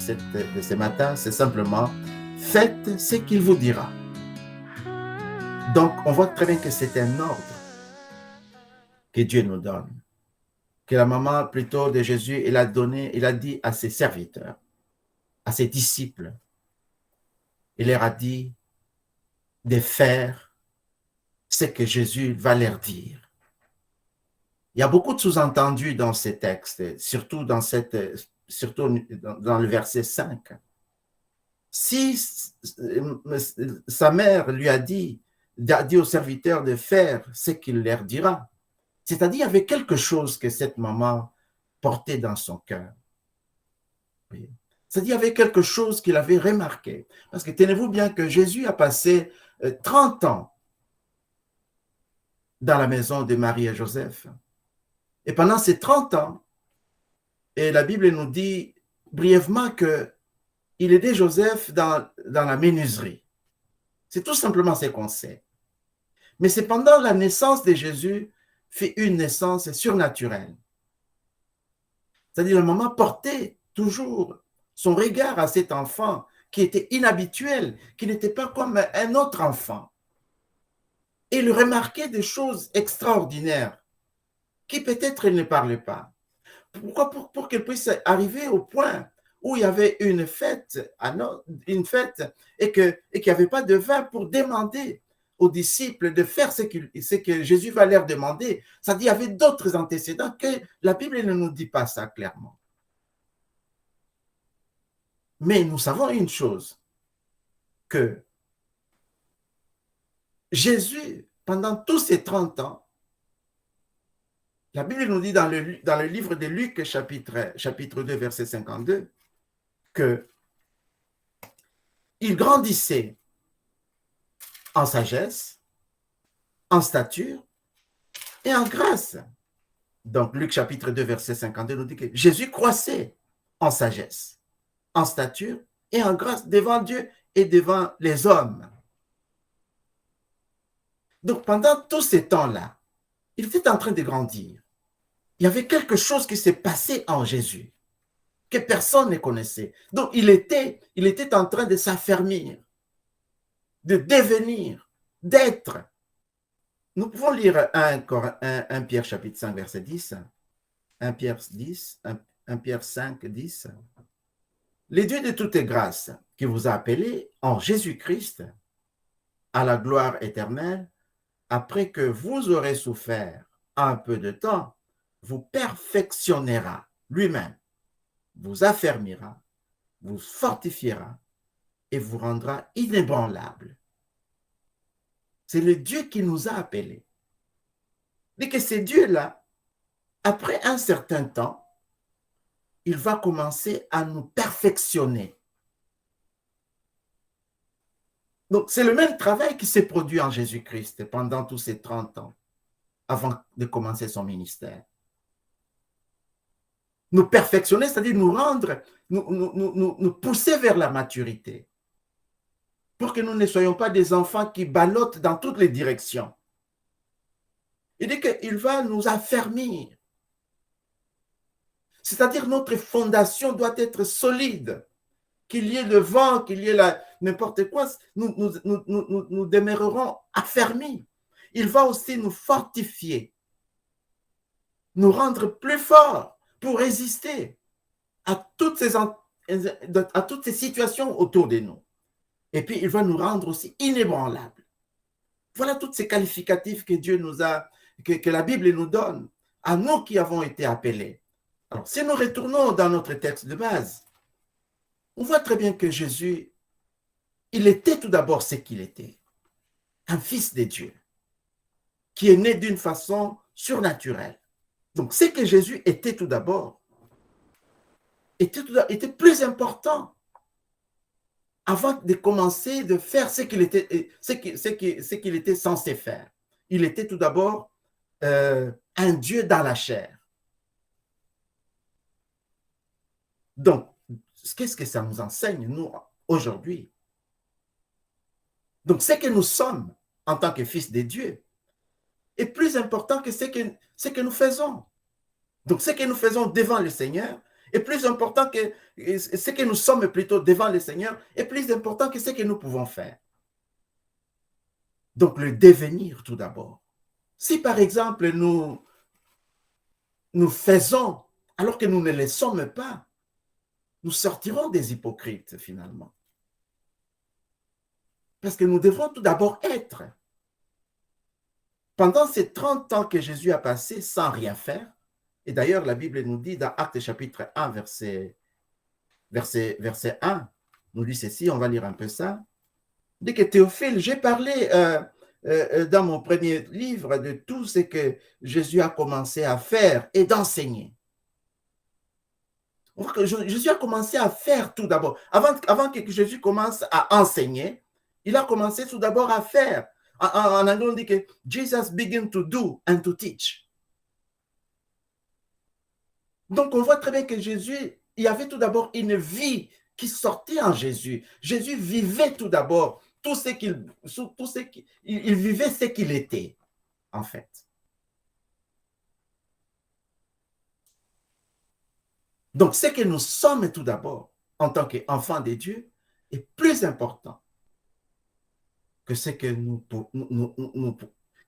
de ce matin, c'est simplement « Faites ce qu'il vous dira ». Donc, on voit très bien que c'est un ordre que Dieu nous donne, que la maman plutôt de Jésus, il a dit à ses serviteurs, à ses disciples, il leur a dit de faire ce que Jésus va leur dire. Il y a beaucoup de sous-entendus dans ces textes, surtout dans le verset 5. Si sa mère lui a dit aux serviteurs de faire ce qu'il leur dira, c'est-à-dire il y avait quelque chose que cette maman portait dans son cœur. C'est-à-dire il y avait quelque chose qu'il avait remarqué. Parce que tenez-vous bien que Jésus a passé 30 ans dans la maison de Marie et Joseph. Et pendant ces 30 ans, et la Bible nous dit brièvement qu'il aidait Joseph dans la menuiserie. C'est tout simplement ce qu'on sait. Mais c'est pendant la naissance de Jésus, fait une naissance surnaturelle. C'est-à-dire la maman portait toujours son regard à cet enfant qui était inhabituel, qui n'était pas comme un autre enfant. Et il remarquait des choses extraordinaires qui peut-être il ne parlait pas. Pourquoi? Pour qu'elle puisse arriver au point où il y avait une fête et qu'il n'y avait pas de vin pour demander aux disciples de faire ce que Jésus va leur demander. C'est-à-dire qu'il y avait d'autres antécédents que la Bible ne nous dit pas ça clairement. Mais nous savons une chose, que Jésus, pendant tous ces 30 ans, la Bible nous dit dans le livre de Luc, chapitre 2, verset 52, qu'il grandissait en sagesse, en stature et en grâce. Donc, Luc chapitre 2, verset 52 nous dit que Jésus croissait en sagesse, en stature et en grâce devant Dieu et devant les hommes. Donc, pendant tous ces temps-là, il était en train de grandir. Il y avait quelque chose qui s'est passé en Jésus que personne ne connaissait. Donc, il était en train de s'affermir, de devenir, d'être. Nous pouvons lire 1 Pierre chapitre 5, verset 10. 1 Pierre 5, 10. Le Dieu de toute grâce qui vous a appelé en Jésus-Christ à la gloire éternelle, après que vous aurez souffert un peu de temps, vous perfectionnera lui-même, vous affermira, vous fortifiera et vous rendra inébranlable. C'est le Dieu qui nous a appelés. Et que ce Dieu-là, après un certain temps, il va commencer à nous perfectionner. Donc, c'est le même travail qui s'est produit en Jésus-Christ pendant tous ces 30 ans, avant de commencer son ministère. Nous perfectionner, c'est-à-dire nous rendre, nous pousser vers la maturité, pour que nous ne soyons pas des enfants qui ballottent dans toutes les directions. Il dit qu'il va nous affermir. C'est-à-dire notre fondation doit être solide. Qu'il y ait le vent, qu'il y ait n'importe quoi, nous demeurerons affermis. Il va aussi nous fortifier, nous rendre plus forts pour résister à toutes ces situations autour de nous. Et puis, il va nous rendre aussi inébranlables. Voilà tous ces qualificatifs que Dieu nous a, que la Bible nous donne, à nous qui avons été appelés. Alors, si nous retournons dans notre texte de base, on voit très bien que Jésus, il était tout d'abord ce qu'il était, un fils de Dieu, qui est né d'une façon surnaturelle. Donc, ce que Jésus était tout d'abord, était plus important avant de commencer de faire ce qu'il était censé faire. Il était tout d'abord un Dieu dans la chair. Donc, qu'est-ce que ça nous enseigne, nous, aujourd'hui? Donc, ce que nous sommes en tant que fils de Dieu est plus important que ce que nous faisons. Donc, ce que nous faisons devant le Seigneur est plus important que ce que nous sommes plutôt devant le Seigneur, est plus important que ce que nous pouvons faire. Donc, le devenir tout d'abord. Si par exemple, nous faisons alors que nous ne le sommes pas, nous sortirons des hypocrites finalement. Parce que nous devons tout d'abord être. Pendant ces 30 ans que Jésus a passé sans rien faire, et d'ailleurs la Bible nous dit dans Actes chapitre 1, verset 1, nous dit ceci, on va lire un peu ça. Il dit que Théophile, j'ai parlé dans mon premier livre de tout ce que Jésus a commencé à faire et d'enseigner. On voit que Jésus a commencé à faire tout d'abord. Avant que Jésus commence à enseigner, il a commencé tout d'abord à faire. En anglais, on dit que Jesus began to do and to teach. Donc, on voit très bien que Jésus, il y avait tout d'abord une vie qui sortait en Jésus. Jésus vivait tout d'abord il vivait ce qu'il était, en fait. Donc, ce que nous sommes tout d'abord, en tant qu'enfants de Dieu, est plus important que ce que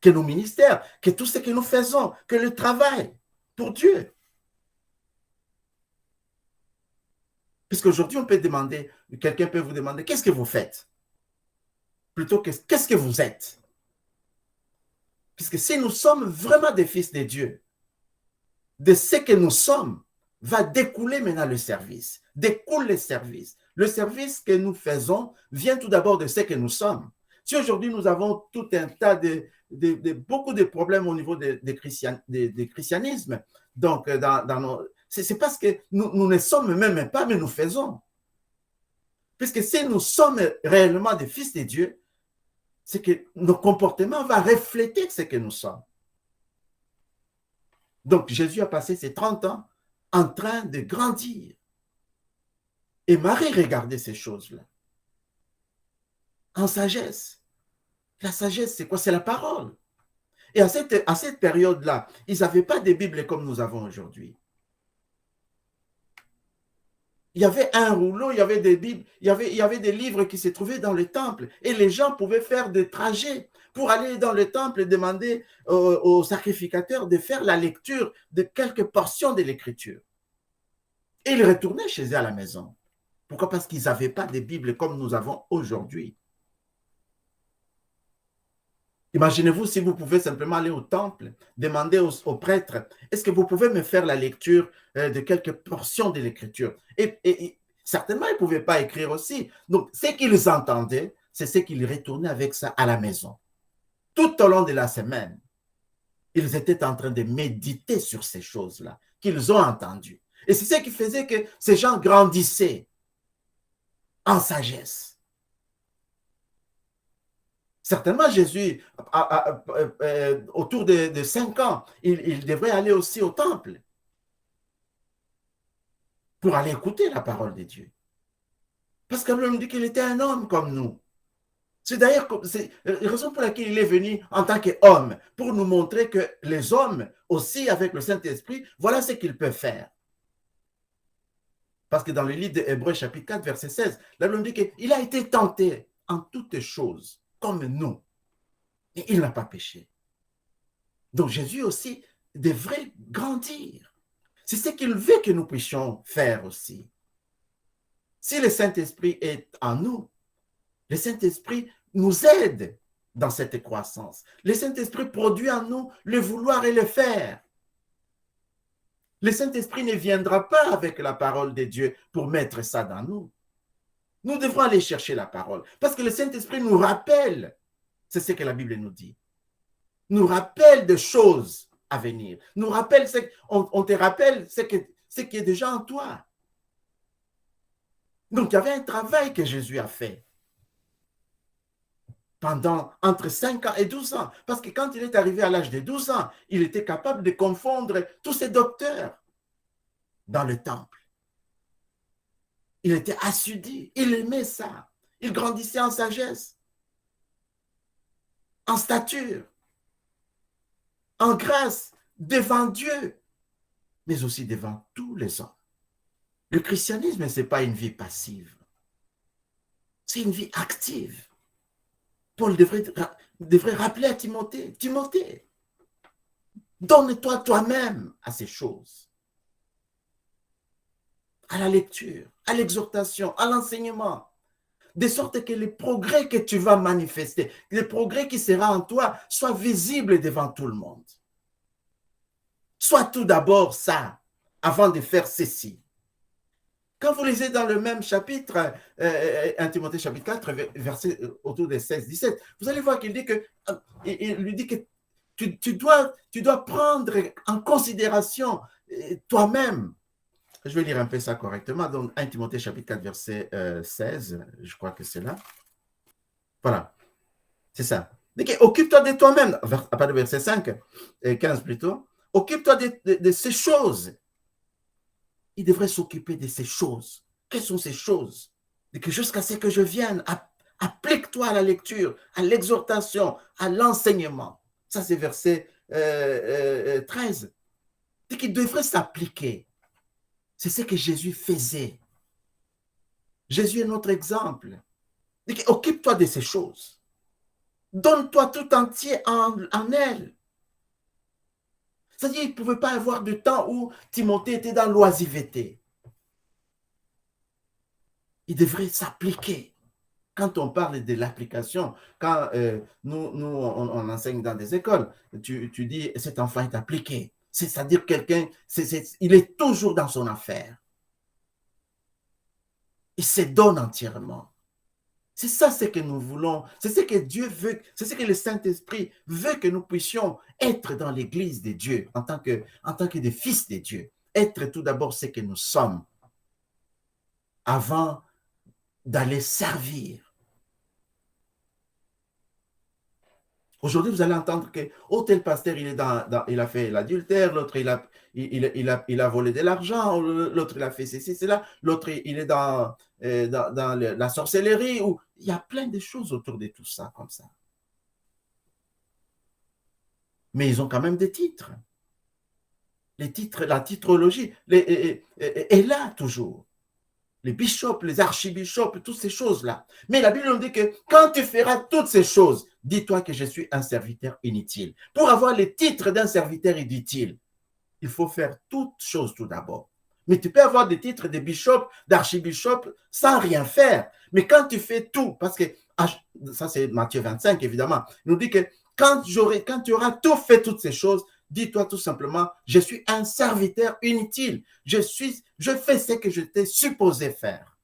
que nos ministères, que tout ce que nous faisons, que le travail pour Dieu. Puisqu'aujourd'hui, on peut demander, quelqu'un peut vous demander, qu'est-ce que vous faites? Plutôt que qu'est-ce que vous êtes? Puisque si nous sommes vraiment des fils de Dieu, de ce que nous sommes, va découler maintenant le service. Découle le service. Le service que nous faisons vient tout d'abord de ce que nous sommes. Si aujourd'hui nous avons tout un tas beaucoup de problèmes au niveau des christianismes, donc c'est parce que nous ne sommes même pas, mais nous faisons. Puisque si nous sommes réellement des fils de Dieu, c'est que nos comportements vont refléter ce que nous sommes. Donc Jésus a passé ses 30 ans en train de grandir. Et Marie regardait ces choses-là en sagesse. La sagesse, c'est quoi? C'est la parole. Et à cette période-là, ils n'avaient pas de Bible comme nous avons aujourd'hui. Il y avait un rouleau, il y avait des Bibles, il y avait des livres qui se trouvaient dans le temple. Et les gens pouvaient faire des trajets pour aller dans le temple et demander aux sacrificateurs de faire la lecture de quelques portions de l'écriture. Et ils retournaient chez eux à la maison. Pourquoi? Parce qu'ils n'avaient pas de Bible comme nous avons aujourd'hui. Imaginez-vous si vous pouvez simplement aller au temple, demander aux prêtres, est-ce que vous pouvez me faire la lecture de quelques portions de l'écriture? Et certainement, ils ne pouvaient pas écrire aussi. Donc, ce qu'ils entendaient, c'est ce qu'ils retournaient avec ça à la maison. Tout au long de la semaine, ils étaient en train de méditer sur ces choses-là qu'ils ont entendues. Et c'est ce qui faisait que ces gens grandissaient en sagesse. Certainement, Jésus, autour de 5 ans, il devrait aller aussi au temple pour aller écouter la parole de Dieu. Parce que nous dit qu'il était un homme comme nous. C'est d'ailleurs la raison pour laquelle il est venu en tant qu'homme, pour nous montrer que les hommes, aussi avec le Saint-Esprit, voilà ce qu'ils peuvent faire. Parce que dans le livre d'Hébreux, chapitre 4, verset 16, la Bible dit qu'il a été tenté en toutes choses, comme nous. Et il n'a pas péché. Donc Jésus aussi devrait grandir. C'est ce qu'il veut que nous puissions faire aussi. Si le Saint-Esprit est en nous, le Saint-Esprit nous aide dans cette croissance. Le Saint-Esprit produit en nous le vouloir et le faire. Le Saint-Esprit ne viendra pas avec la parole de Dieu pour mettre ça dans nous. Nous devons aller chercher la parole parce que le Saint-Esprit nous rappelle, c'est ce que la Bible nous dit, nous rappelle des choses à venir, nous rappelle, on te rappelle ce qui est déjà en toi. Donc, il y avait un travail que Jésus a fait pendant entre 5 ans et 12 ans. Parce que quand il est arrivé à l'âge de 12 ans, il était capable de confondre tous ces docteurs dans le temple. Il était assidu, il aimait ça. Il grandissait en sagesse, en stature, en grâce, devant Dieu, mais aussi devant tous les hommes. Le christianisme, ce n'est pas une vie passive. C'est une vie active. Paul devrait rappeler à Timothée, Timothée, donne-toi toi-même à ces choses. À la lecture, à l'exhortation, à l'enseignement. De sorte que les progrès que tu vas manifester, les progrès qui seront en toi, soient visibles devant tout le monde. Sois tout d'abord ça, avant de faire ceci. Quand vous lisez dans le même chapitre, 1 Timothée chapitre 4, verset autour des 16-17, vous allez voir qu'il dit que, il lui dit que tu dois prendre en considération toi-même. Je vais lire un peu ça correctement. Donc, 1 Timothée chapitre 4, verset 16, je crois que c'est là. Voilà, c'est ça. Occupe-toi de toi-même, à partir du verset 5 et 15 plutôt. Occupe-toi de ces choses. Il devrait s'occuper de ces choses. Quelles sont ces choses? Que jusqu'à ce que je vienne, applique-toi à la lecture, à l'exhortation, à l'enseignement. Ça, c'est verset 13. C'est qu'il devrait s'appliquer. C'est ce que Jésus faisait. Jésus est notre exemple. Occupe-toi de ces choses. Donne-toi tout entier en elle. C'est-à-dire qu'il ne pouvait pas avoir de temps où Timothée était dans l'oisiveté. Il devrait s'appliquer. Quand on parle de l'application, quand on enseigne dans des écoles, tu dis cet enfant est appliqué. C'est-à-dire quelqu'un, il est toujours dans son affaire. Il se donne entièrement. C'est ça ce que nous voulons, c'est ce que Dieu veut, c'est ce que le Saint-Esprit veut que nous puissions être dans l'Église de Dieu, en tant que des fils de Dieu. Être tout d'abord ce que nous sommes, avant d'aller servir. Aujourd'hui, vous allez entendre que tel pasteur, il a fait l'adultère, l'autre, il a volé de l'argent, l'autre, il a fait ceci, cela, l'autre, il est dans la sorcellerie. Il y a plein de choses autour de tout ça, comme ça. Mais ils ont quand même des titres. Les titres, la titrologie est là toujours. Les bishops, les archibishops, toutes ces choses-là. Mais la Bible nous dit que quand tu feras toutes ces choses, dis-toi que je suis un serviteur inutile. Pour avoir les titres d'un serviteur inutile, il faut faire toutes choses tout d'abord. Mais tu peux avoir des titres de bishop, d'archibishop, sans rien faire. Mais quand tu fais tout, parce que, ça c'est Matthieu 25 évidemment, il nous dit que quand tu auras tout fait toutes ces choses, dis-toi tout simplement, je suis un serviteur inutile. Je fais ce que je t'ai supposé faire.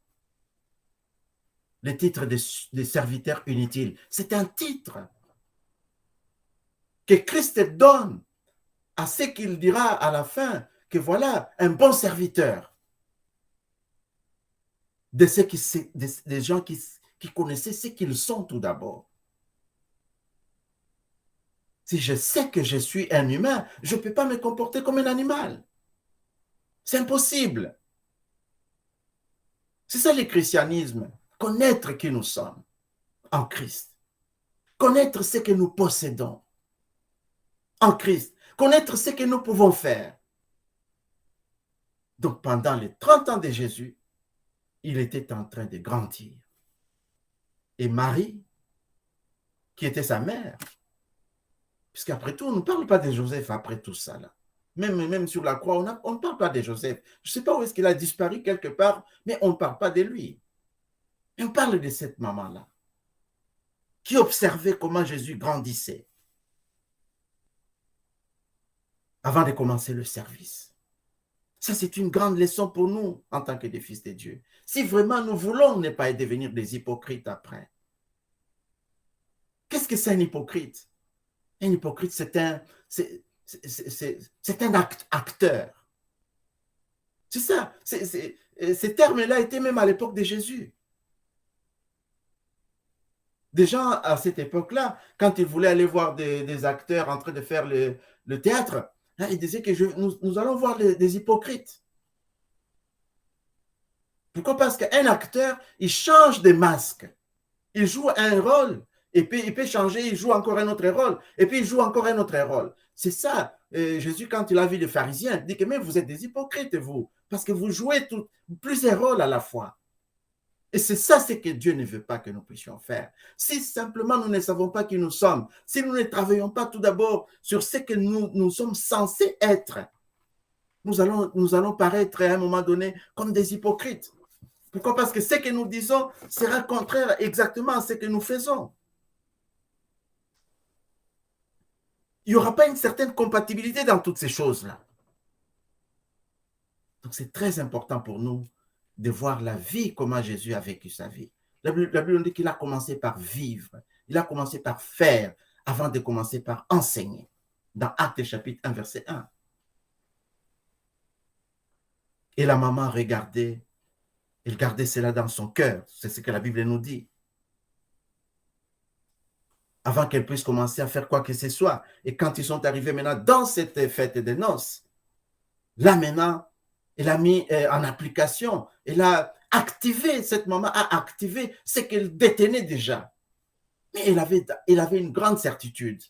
Le titre de serviteur inutile, c'est un titre que Christ donne à ce qu'il dira à la fin, que voilà, un bon serviteur. Des gens qui connaissaient ce qu'ils sont tout d'abord. Si je sais que je suis un humain, je ne peux pas me comporter comme un animal. C'est impossible. C'est ça le christianisme. Connaître qui nous sommes en Christ. Connaître ce que nous possédons en Christ. Connaître ce que nous pouvons faire. Donc pendant les 30 ans de Jésus, il était en train de grandir. Et Marie, qui était sa mère, puisqu'après tout, on ne parle pas de Joseph après tout ça, là. Même sur la croix, on ne parle pas de Joseph. Je ne sais pas où est-ce qu'il a disparu quelque part, mais on ne parle pas de lui. Et on parle de cette maman-là, qui observait comment Jésus grandissait avant de commencer le service. Ça, c'est une grande leçon pour nous en tant que des fils de Dieu. Si vraiment nous voulons ne pas devenir des hypocrites après. Qu'est-ce que c'est un hypocrite? Un hypocrite, c'est un acteur. C'est ça. Ces termes-là étaient même à l'époque de Jésus. Des gens, à cette époque-là, quand ils voulaient aller voir des acteurs en train de faire le théâtre, là, ils disaient que nous allons voir des hypocrites. Pourquoi? Parce qu'un acteur, il change de masque. Il joue un rôle, et puis il peut changer, il joue encore un autre rôle, et puis il joue encore un autre rôle. C'est ça. Jésus, quand il a vu les pharisiens, il dit que même vous êtes des hypocrites, vous, parce que vous jouez plusieurs rôles à la fois. Et c'est ça ce que Dieu ne veut pas que nous puissions faire. Si simplement nous ne savons pas qui nous sommes, si nous ne travaillons pas tout d'abord sur ce que nous sommes censés être, nous allons paraître à un moment donné comme des hypocrites. Pourquoi? Parce que ce que nous disons sera contraire exactement à ce que nous faisons. Il n'y aura pas une certaine compatibilité dans toutes ces choses-là. Donc c'est très important pour nous de voir la vie, comment Jésus a vécu sa vie. La Bible dit qu'il a commencé par vivre, il a commencé par faire, avant de commencer par enseigner. Dans Actes chapitre 1, verset 1. Et la maman regardait, elle gardait cela dans son cœur. C'est ce que la Bible nous dit. Avant qu'elle puisse commencer à faire quoi que ce soit. Et quand ils sont arrivés maintenant dans cette fête des noces, là maintenant, elle a mis en application, elle a activé, cette maman a activé ce qu'elle détenait déjà. Mais elle avait une grande certitude.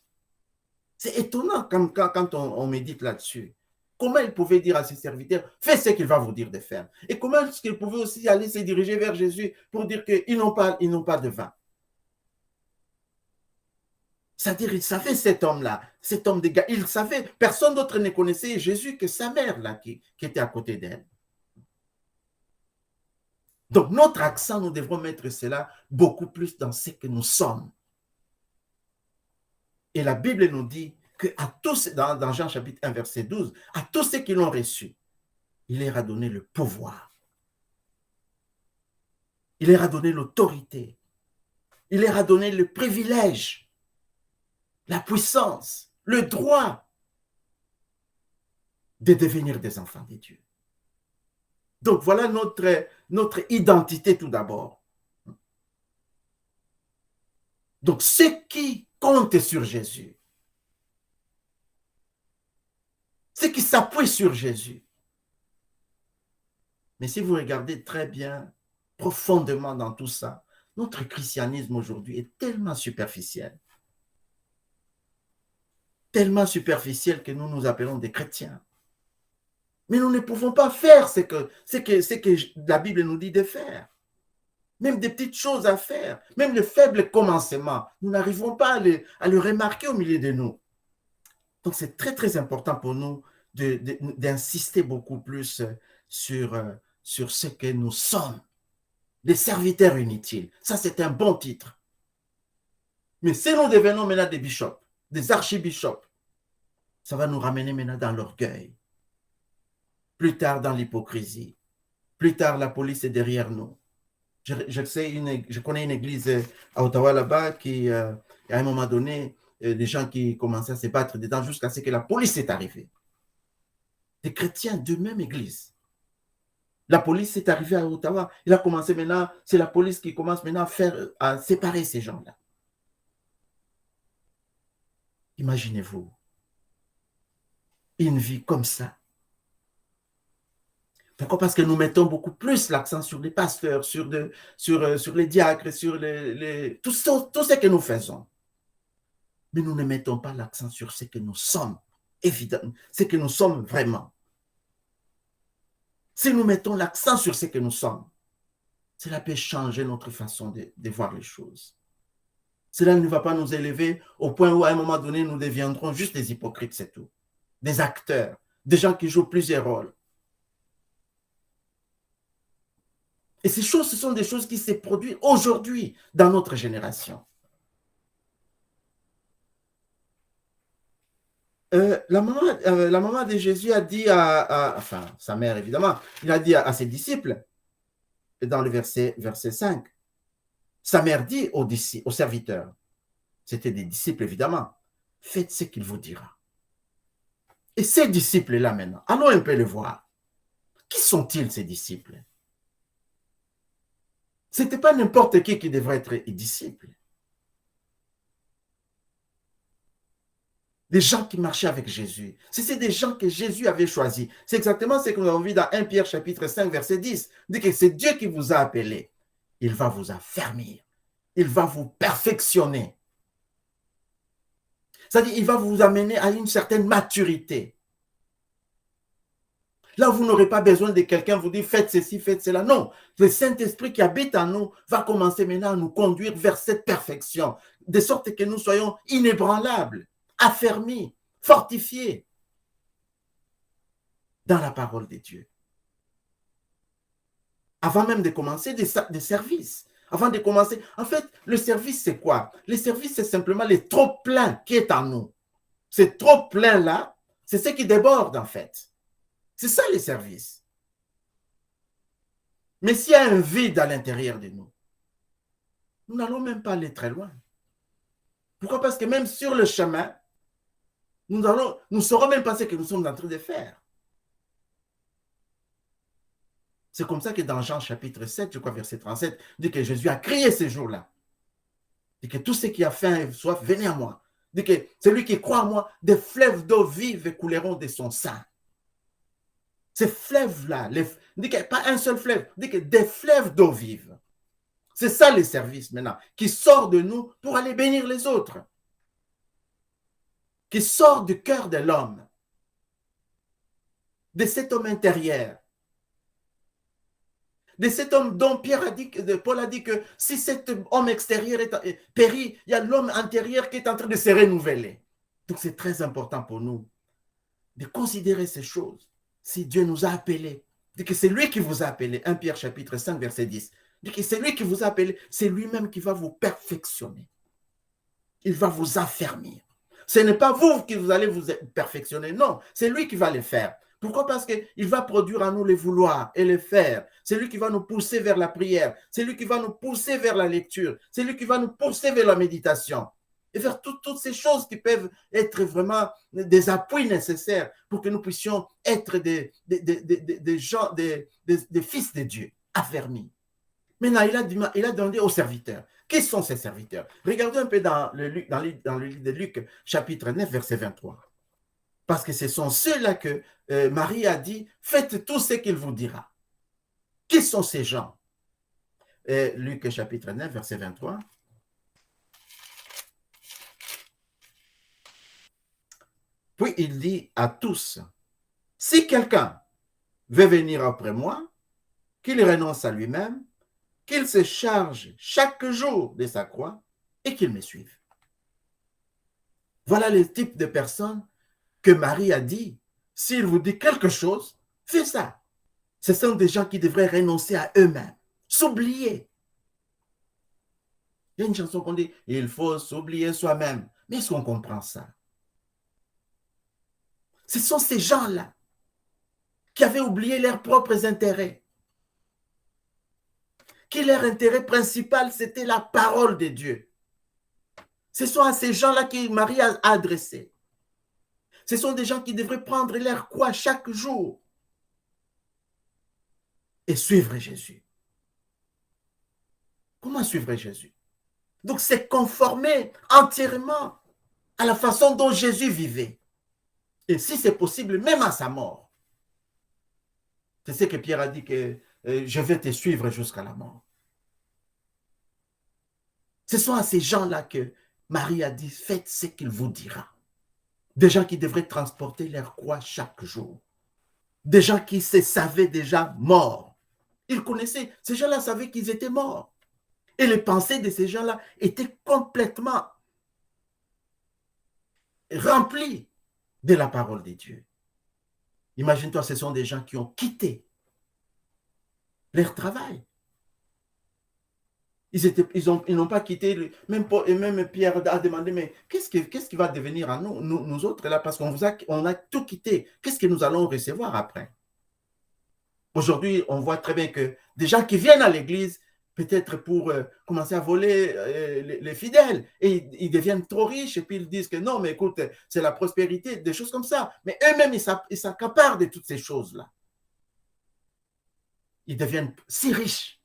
C'est étonnant quand on médite là-dessus. Comment il pouvait dire à ses serviteurs, faites ce qu'il va vous dire de faire. Et comment est-ce qu'il pouvait aussi aller se diriger vers Jésus pour dire qu'ils n'ont pas de vin. C'est-à-dire, il savait cet homme-là, cet homme de gars, il savait, personne d'autre ne connaissait Jésus que sa mère là qui était à côté d'elle. Donc, notre accent, nous devrons mettre cela beaucoup plus dans ce que nous sommes. Et la Bible nous dit que à tous, dans Jean chapitre 1, verset 12, à tous ceux qui l'ont reçu, il leur a donné le pouvoir. Il leur a donné l'autorité. Il leur a donné le privilège, la puissance, le droit de devenir des enfants de Dieu. Donc, voilà notre identité tout d'abord. Donc, ceux qui comptent sur Jésus, ceux qui s'appuient sur Jésus. Mais si vous regardez très bien, profondément dans tout ça, notre christianisme aujourd'hui est tellement superficiel. Tellement superficiel que nous nous appelons des chrétiens. Mais nous ne pouvons pas faire ce que la Bible nous dit de faire. Même des petites choses à faire, même le faible commencement, nous n'arrivons pas à le remarquer au milieu de nous. Donc, c'est très, très important pour nous d'insister beaucoup plus sur ce que nous sommes, des serviteurs inutiles. Ça, c'est un bon titre. Mais si nous devenons maintenant des bishops, des archibishops, ça va nous ramener maintenant dans l'orgueil. Plus tard, dans l'hypocrisie. Plus tard, la police est derrière nous. Je connais une église à Ottawa là-bas qui, à un moment donné, des gens qui commençaient à se battre dedans jusqu'à ce que la police est arrivée. Des chrétiens de même église. La police est arrivée à Ottawa. Il a commencé maintenant, c'est la police qui commence maintenant à séparer ces gens-là. Imaginez-vous une vie comme ça. Pourquoi? Parce que nous mettons beaucoup plus l'accent sur les pasteurs, sur les diacres, sur tout ce que nous faisons. Mais nous ne mettons pas l'accent sur ce que nous sommes, évidemment, ce que nous sommes vraiment. Si nous mettons l'accent sur ce que nous sommes, cela peut changer notre façon de voir les choses. Cela ne va pas nous élever au point où à un moment donné, nous deviendrons juste des hypocrites, c'est tout. Des acteurs, des gens qui jouent plusieurs rôles. Et ces choses, ce sont des choses qui se produisent aujourd'hui dans notre génération. La maman de Jésus a dit enfin, sa mère évidemment, il a dit à ses disciples, dans le verset 5, sa mère dit aux serviteurs, c'était des disciples évidemment, faites ce qu'il vous dira. Et ces disciples-là maintenant, allons un peu les voir. Qui sont-ils ces disciples? Ce n'était pas n'importe qui devrait être disciple. Des gens qui marchaient avec Jésus. C'est des gens que Jésus avait choisis. C'est exactement ce que nous avons vu dans 1 Pierre chapitre 5, verset 10. Il dit que c'est Dieu qui vous a appelé. Il va vous affermir. Il va vous perfectionner. C'est-à-dire, il va vous amener à une certaine maturité. Là, vous n'aurez pas besoin de quelqu'un vous dire faites ceci, faites cela. Non, le Saint-Esprit qui habite en nous va commencer maintenant à nous conduire vers cette perfection, de sorte que nous soyons inébranlables, affermis, fortifiés dans la parole de Dieu. Avant même de commencer des services, avant de commencer, en fait, le service, c'est quoi? Le service, c'est simplement le trop-plein qui est en nous. Ce trop-plein-là, c'est ce qui déborde, en fait. C'est ça, les services. Mais s'il y a un vide à l'intérieur de nous, nous n'allons même pas aller très loin. Pourquoi? Parce que même sur le chemin, nous ne saurons même pas ce que nous sommes en train de faire. C'est comme ça que dans Jean chapitre 7, je crois verset 37, dit que Jésus a crié ce jour-là. Dit que tous ceux qui ont faim et soif, venez à moi. Dit que celui qui croit en moi, des fleuves d'eau vive couleront de son sein. Ces fleuves-là, dit que pas un seul fleuve, dit que des fleuves d'eau vive. C'est ça les services maintenant, qui sort de nous pour aller bénir les autres. Qui sort du cœur de l'homme, de cet homme intérieur, de cet homme dont Paul a dit que si cet homme extérieur périt, il y a l'homme intérieur qui est en train de se renouveler. Donc c'est très important pour nous de considérer ces choses. Si Dieu nous a appelés, dit que c'est lui qui vous a appelé, 1 Pierre chapitre 5 verset 10, dit que c'est lui qui vous a appelé, c'est lui-même qui va vous perfectionner. Il va vous affermir. Ce n'est pas vous qui vous allez vous perfectionner, non, c'est lui qui va le faire. Pourquoi? Parce qu'il va produire en nous les vouloir et les faire. C'est lui qui va nous pousser vers la prière. C'est lui qui va nous pousser vers la lecture. C'est lui qui va nous pousser vers la méditation. Et vers toutes ces choses qui peuvent être vraiment des appuis nécessaires pour que nous puissions être des gens, des fils de Dieu, affermis. Maintenant, il a demandé aux serviteurs. Qui sont ces serviteurs? Regardez un peu dans le livre de Luc, chapitre 9, verset 23. Parce que ce sont ceux-là que Marie a dit, faites tout ce qu'il vous dira. Qui sont ces gens? Luc chapitre 9, verset 23. Puis il dit à tous, si quelqu'un veut venir après moi, qu'il renonce à lui-même, qu'il se charge chaque jour de sa croix et qu'il me suive. Voilà le type de personnes que Marie a dit, s'il vous dit quelque chose, faites ça. Ce sont des gens qui devraient renoncer à eux-mêmes, s'oublier. Il y a une chanson qu'on dit, il faut s'oublier soi-même. Mais est-ce qu'on comprend ça? Ce sont ces gens-là qui avaient oublié leurs propres intérêts, qui leur intérêt principal, c'était la parole de Dieu. Ce sont à ces gens-là que Marie a adressé. Ce sont des gens qui devraient prendre leur croix chaque jour et suivre Jésus. Comment suivre Jésus? Donc, c'est conformer entièrement à la façon dont Jésus vivait. Et si c'est possible, même à sa mort. C'est ce que Pierre a dit, que je vais te suivre jusqu'à la mort. Ce sont à ces gens-là que Marie a dit, faites ce qu'il vous dira. Des gens qui devraient transporter leur croix chaque jour. Des gens qui se savaient déjà morts. Ils connaissaient, ces gens-là savaient qu'ils étaient morts. Et les pensées de ces gens-là étaient complètement remplies de la parole de Dieu. Imagine-toi, ce sont des gens qui ont quitté leur travail. Ils n'ont pas quitté, même Pierre a demandé, mais qu'est-ce qui va devenir à nous autres là, parce qu'on a tout quitté. Qu'est-ce que nous allons recevoir après? Aujourd'hui, on voit très bien que des gens qui viennent à l'église, peut-être pour commencer à voler les fidèles, et ils deviennent trop riches, et puis ils disent que non, mais écoute, c'est la prospérité, des choses comme ça. Mais eux-mêmes, ils s'accaparent de toutes ces choses-là. Ils deviennent si riches.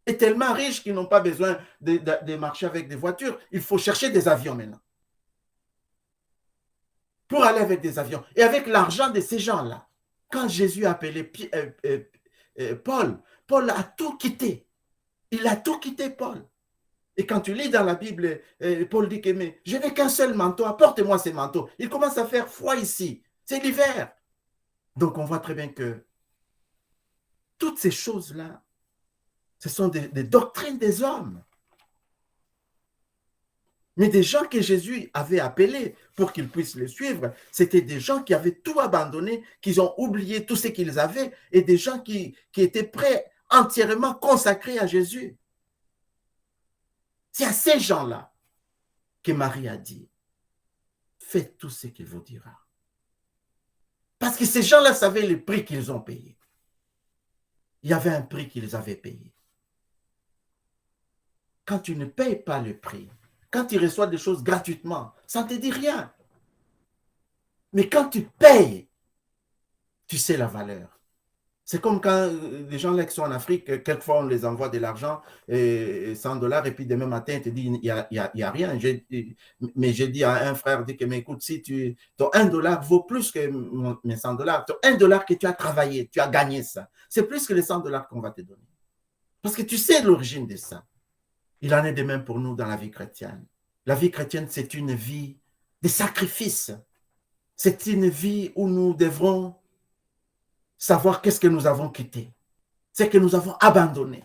Et tellement riches qu'ils n'ont pas besoin de marcher avec des voitures. Il faut chercher des avions maintenant. Pour aller avec des avions. Et avec l'argent de ces gens-là, quand Jésus a appelé Paul, Paul a tout quitté. Il a tout quitté, Paul. Et quand tu lis dans la Bible, Paul dit que mais, je n'ai qu'un seul manteau, apporte-moi ces manteaux. Il commence à faire froid ici. C'est l'hiver. Donc on voit très bien que toutes ces choses-là, ce sont des doctrines des hommes. Mais des gens que Jésus avait appelés pour qu'ils puissent le suivre, c'était des gens qui avaient tout abandonné, qui ont oublié tout ce qu'ils avaient, et des gens qui étaient prêts, entièrement consacrés à Jésus. C'est à ces gens-là que Marie a dit, faites tout ce qu'il vous dira. Parce que ces gens-là savaient le prix qu'ils ont payé. Il y avait un prix qu'ils avaient payé. Quand tu ne payes pas le prix, quand tu reçois des choses gratuitement, ça ne te dit rien. Mais quand tu payes, tu sais la valeur. C'est comme quand les gens là qui sont en Afrique, quelquefois on les envoie de l'argent, 100 dollars, et puis demain matin, ils te disent, il y a rien. Mais j'ai dit à un frère, dit que, mais écoute, si ton 1 dollar vaut plus que mes 100 dollars, ton 1 dollar que tu as travaillé, tu as gagné ça. C'est plus que les 100 dollars qu'on va te donner. Parce que tu sais l'origine de ça. Il en est de même pour nous dans la vie chrétienne. La vie chrétienne, c'est une vie de sacrifice. C'est une vie où nous devrons savoir qu'est-ce que nous avons quitté, ce que nous avons abandonné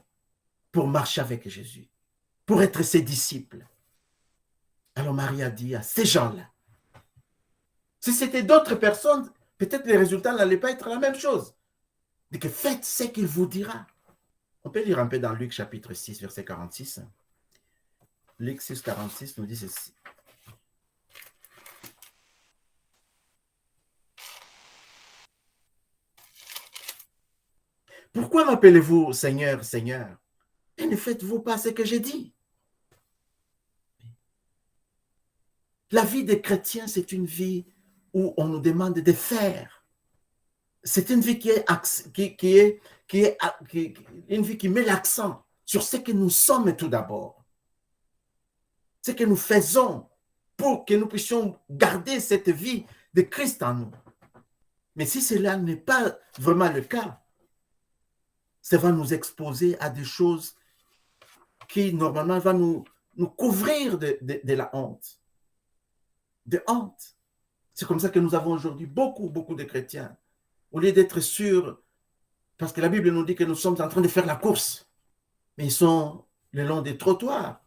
pour marcher avec Jésus, pour être ses disciples. Alors Marie a dit à ces gens-là, si c'était d'autres personnes, peut-être les résultats n'allaient pas être la même chose. Il dit que faites ce qu'il vous dira. On peut lire un peu dans Luc chapitre 6, verset 46. Luc 6, 46 nous dit ceci. Pourquoi m'appelez-vous Seigneur, Seigneur, et ne faites-vous pas ce que j'ai dit? La vie des chrétiens, c'est une vie où on nous demande de faire. C'est une vie une vie qui met l'accent sur ce que nous sommes tout d'abord, ce que nous faisons pour que nous puissions garder cette vie de Christ en nous. Mais si cela n'est pas vraiment le cas, ça va nous exposer à des choses qui, normalement, vont nous couvrir de la honte. De honte. C'est comme ça que nous avons aujourd'hui beaucoup de chrétiens. Au lieu d'être sûrs, parce que la Bible nous dit que nous sommes en train de faire la course, mais ils sont le long des trottoirs.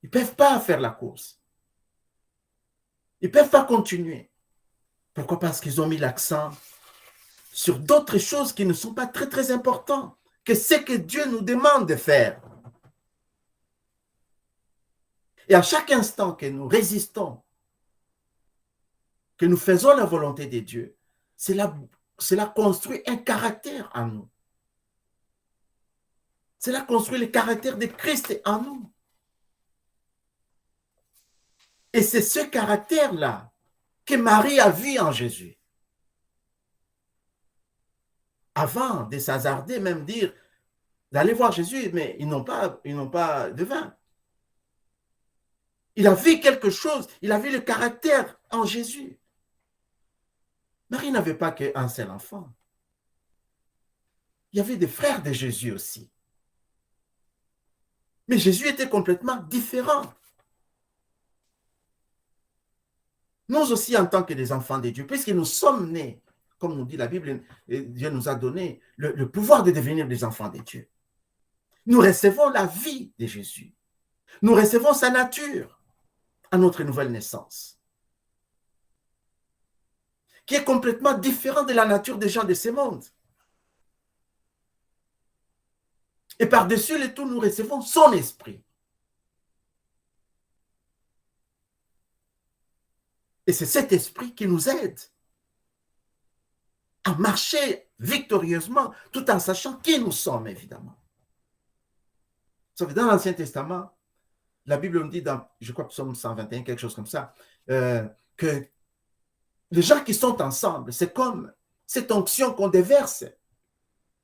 Ils ne peuvent pas faire la course. Ils ne peuvent pas continuer. Pourquoi? Parce qu'ils ont mis l'accent sur d'autres choses qui ne sont pas très importantes que ce que Dieu nous demande de faire. Et à chaque instant que nous résistons, que nous faisons la volonté de Dieu, cela construit un caractère en nous. Cela construit le caractère de Christ en nous. Et c'est ce caractère-là que Marie a vu en Jésus. Avant de s'hasarder, même dire d'aller voir Jésus, mais ils n'ont pas de vin. Il a vu quelque chose, il a vu le caractère en Jésus. Marie n'avait pas qu'un seul enfant. Il y avait des frères de Jésus aussi. Mais Jésus était complètement différent. Nous aussi, en tant que des enfants de Dieu, puisque nous sommes nés, comme nous dit la Bible, Dieu nous a donné le pouvoir de devenir des enfants de Dieu. Nous recevons la vie de Jésus. Nous recevons sa nature à notre nouvelle naissance, qui est complètement différente de la nature des gens de ce monde. Et par-dessus le tout, nous recevons son esprit. Et c'est cet esprit qui nous aide à marcher victorieusement, tout en sachant qui nous sommes, évidemment. Sauf que dans l'Ancien Testament, la Bible nous dit dans, je crois, Psaume 121, quelque chose comme ça, que les gens qui sont ensemble, c'est comme cette onction qu'on déverse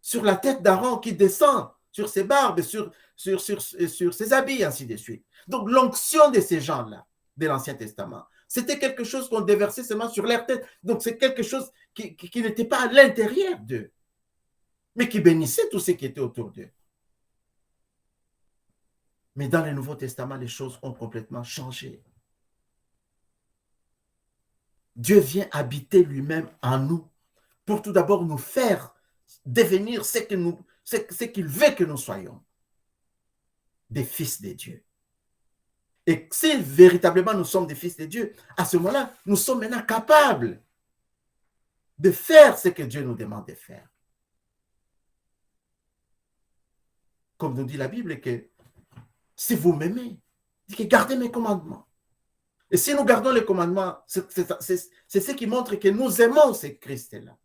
sur la tête d'Aaron qui descend sur ses barbes, sur ses habits, ainsi de suite. Donc l'onction de ces gens-là, de l'Ancien Testament, c'était quelque chose qu'on déversait seulement sur leur tête. Donc c'est quelque chose qui n'était pas à l'intérieur d'eux, mais qui bénissait tous ceux qui étaient autour d'eux. Mais dans le Nouveau Testament, les choses ont complètement changé. Dieu vient habiter lui-même en nous pour tout d'abord nous faire devenir ce qu'il veut que nous soyons, des fils de Dieu. Et si véritablement nous sommes des fils de Dieu, à ce moment-là, nous sommes maintenant capables de faire ce que Dieu nous demande de faire. Comme nous dit la Bible, que si vous m'aimez, gardez mes commandements. Et si nous gardons les commandements, c'est ce qui montre que nous aimons ce Christ-là.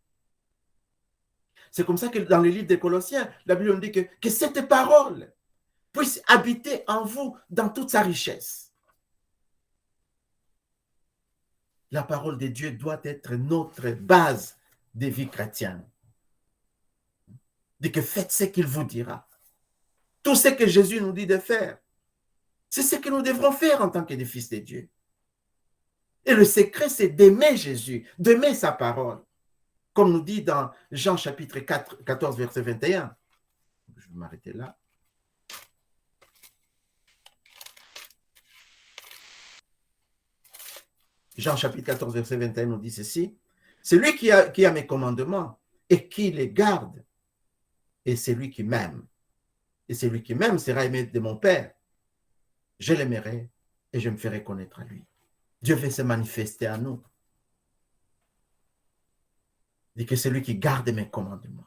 C'est comme ça que dans le livre des Colossiens, la Bible nous dit que cette parole puisse habiter en vous dans toute sa richesse. La parole de Dieu doit être notre base de vie chrétienne. Dit que faites ce qu'il vous dira. Tout ce que Jésus nous dit de faire, c'est ce que nous devrons faire en tant que des fils de Dieu. Et le secret, c'est d'aimer Jésus, d'aimer sa parole. Comme nous dit dans Jean chapitre 14, verset 21. Je vais m'arrêter là. Jean chapitre 14, verset 21 nous dit ceci. C'est lui qui a mes commandements et qui les garde. Et c'est lui qui m'aime. Et celui qui m'aime sera aimé de mon Père. Je l'aimerai et je me ferai connaître à lui. Dieu veut se manifester à nous. Il dit que c'est lui qui garde mes commandements.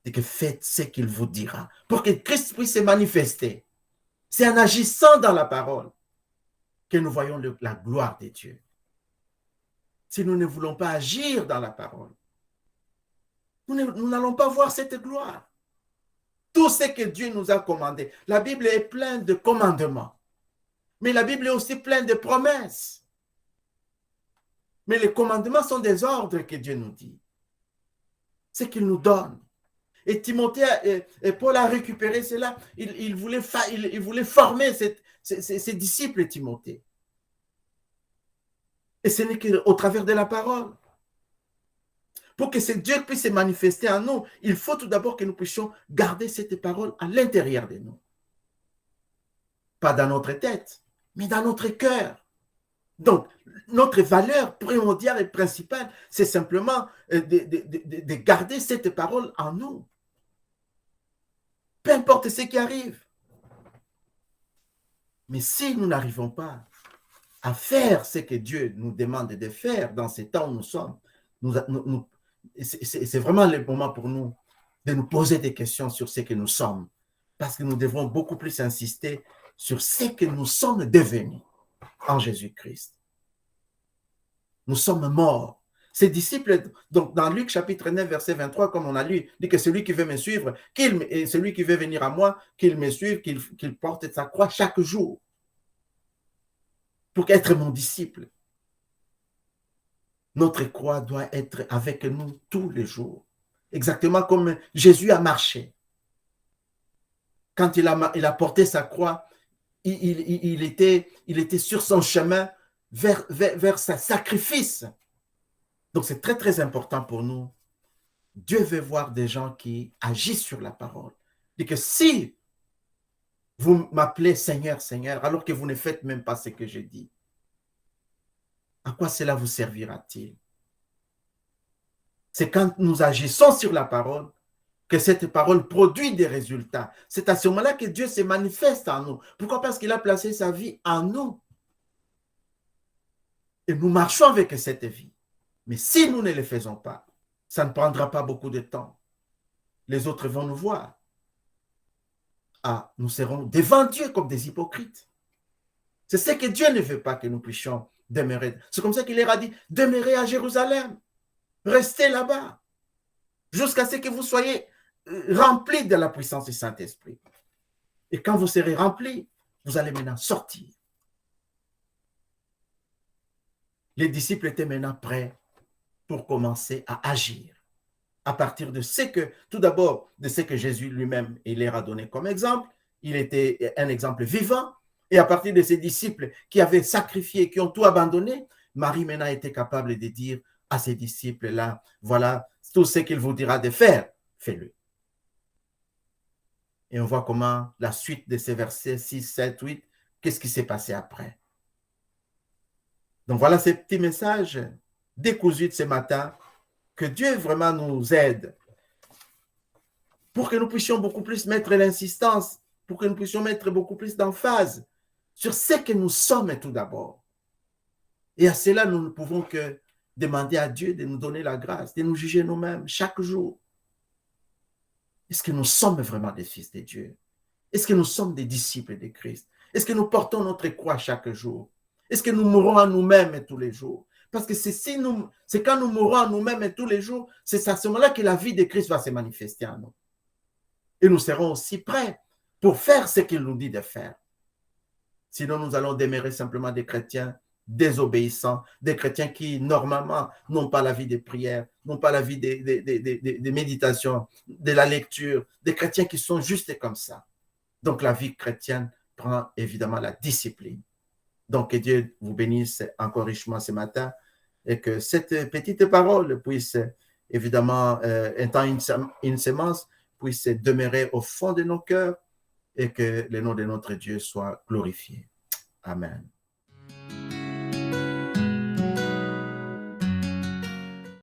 Il dit que faites ce qu'il vous dira. Pour que Christ puisse se manifester. C'est en agissant dans la parole que nous voyons la gloire de Dieu. Si nous ne voulons pas agir dans la parole, nous n'allons pas voir cette gloire. Tout ce que Dieu nous a commandé. La Bible est pleine de commandements. Mais la Bible est aussi pleine de promesses. Mais les commandements sont des ordres que Dieu nous dit. Ce qu'il nous donne. Et Timothée et Paul a récupéré cela. Il voulait former ses disciples, Timothée. Et ce n'est qu'au travers de la parole. Pour que ce Dieu puisse se manifester en nous, il faut tout d'abord que nous puissions garder cette parole à l'intérieur de nous. Pas dans notre tête, mais dans notre cœur. Donc, notre valeur primordiale et principale, c'est simplement de garder cette parole en nous. Peu importe ce qui arrive. Mais si nous n'arrivons pas à faire ce que Dieu nous demande de faire dans ces temps où nous sommes, c'est vraiment le moment pour nous de nous poser des questions sur ce que nous sommes. Parce que nous devons beaucoup plus insister sur ce que nous sommes devenus en Jésus-Christ. Nous sommes morts. Ces disciples, donc dans Luc chapitre 9, verset 23, comme on a lu, dit que celui qui veut me suivre, et celui qui veut venir à moi, qu'il me suive, qu'il porte sa croix chaque jour pour être mon disciple. Notre croix doit être avec nous tous les jours. Exactement comme Jésus a marché. Quand il a porté sa croix, il était sur son chemin vers sa sacrifice. Donc c'est très très important pour nous. Dieu veut voir des gens qui agissent sur la parole. Et que si vous m'appelez Seigneur, Seigneur, alors que vous ne faites même pas ce que je dis, à quoi cela vous servira-t-il? C'est quand nous agissons sur la parole que cette parole produit des résultats. C'est à ce moment-là que Dieu se manifeste en nous. Pourquoi? Parce qu'il a placé sa vie en nous. Et nous marchons avec cette vie. Mais si nous ne le faisons pas, ça ne prendra pas beaucoup de temps. Les autres vont nous voir. Ah, nous serons devant Dieu comme des hypocrites. C'est ce que Dieu ne veut pas que nous puissions demeurer. C'est comme ça qu'il leur a dit, demeurez à Jérusalem. Restez là-bas. Jusqu'à ce que vous soyez remplis de la puissance du Saint-Esprit. Et quand vous serez remplis, vous allez maintenant sortir. Les disciples étaient maintenant prêts pour commencer à agir. À partir de ce que, tout d'abord, de ce que Jésus lui-même, il leur a donné comme exemple. Il était un exemple vivant. Et à partir de ses disciples qui avaient sacrifié, qui ont tout abandonné, Marie maintenant était capable de dire à ses disciples-là, voilà, tout ce qu'il vous dira de faire, faites-le. Et on voit comment la suite de ces versets 6, 7, 8, qu'est-ce qui s'est passé après. Donc voilà ces petits messages décousus de ce matin. Que Dieu vraiment nous aide pour que nous puissions beaucoup plus mettre l'insistance, pour que nous puissions mettre beaucoup plus d'emphase sur ce que nous sommes tout d'abord. Et à cela, nous ne pouvons que demander à Dieu de nous donner la grâce, de nous juger nous-mêmes chaque jour. Est-ce que nous sommes vraiment des fils de Dieu? Est-ce que nous sommes des disciples de Christ? Est-ce que nous portons notre croix chaque jour? Est-ce que nous mourons à nous-mêmes tous les jours? Parce que c'est quand nous mourons à nous-mêmes tous les jours, c'est à ce moment-là que la vie de Christ va se manifester en nous. Et nous serons aussi prêts pour faire ce qu'il nous dit de faire. Sinon, nous allons demeurer simplement des chrétiens désobéissants, des chrétiens qui, normalement, n'ont pas la vie de prière, n'ont pas la vie de méditation, de la lecture, des chrétiens qui sont juste comme ça. Donc, la vie chrétienne prend évidemment la discipline. Donc, que Dieu vous bénisse encore richement ce matin et que cette petite parole puisse, évidemment, étant une semence, puisse demeurer au fond de nos cœurs et que le nom de notre Dieu soit glorifié. Amen.